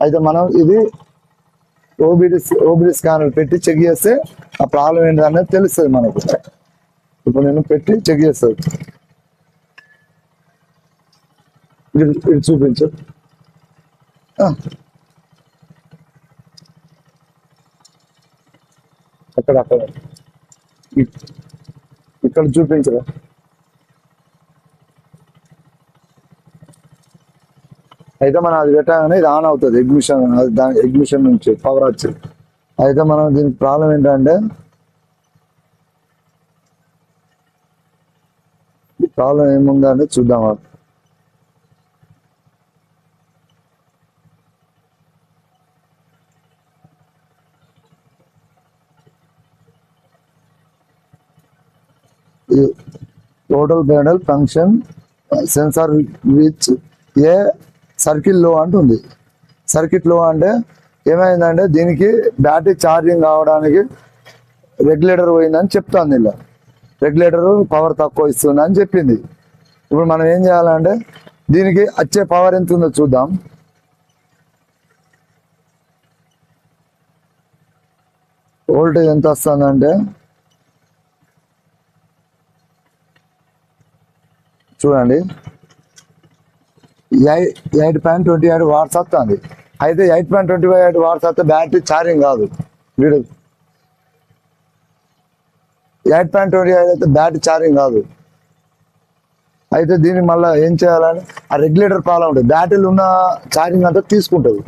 అయితే మనం ఇది ఓబిడి స్కానర్ పెట్టి చెక్ చేస్తే ఆ ప్రాబ్లం ఏంటి అనేది తెలుస్తుంది మనకు. ఇప్పుడు నేను పెట్టి చెక్ చేస్తాను. ఇది చూపించు. అక్కడ ఇక్కడ చూపించరా. అయితే మనం అది పెట్టగానే ఇది ఆన్ అవుతుంది. ఎగ్జిబిషన్ నుంచి పవర్ వచ్చి. అయితే మనం దీనికి ప్రాబ్లం ఏంటంటే ప్రాబ్లం ఏముందంటే చూద్దాం. Total panel function sensor which a circuit లో అంటుంది. సర్కిట్ లో అంటే ఏమైందంటే దీనికి బ్యాటరీ ఛార్జింగ్ కావడానికి రెగ్యులేటర్ పోయిందని చెప్తాను. ఇలా రెగ్యులేటర్ పవర్ తక్కువ ఇస్తుంది అని చెప్పింది. ఇప్పుడు మనం ఏం చేయాలంటే దీనికి వచ్చే పవర్ ఎంత ఉందో చూద్దాం. వోల్టేజ్ ఎంత వస్తుందంటే చూడండి 8.28 వాట్స్ వస్తుంది. అయితే 8.28 వాట్స్ వస్తే బ్యాటరీ ఛార్జింగ్ కాదు. వీడు 8.28 అయితే బ్యాటరీ ఛార్జింగ్ కాదు. అయితే దీన్ని మళ్ళీ ఏం చేయాలని ఆ రెగ్యులేటర్ ప్రాబ్లం ఉంటుంది. బ్యాటరీలు ఉన్న ఛార్జింగ్ అంతా తీసుకుంటుంది.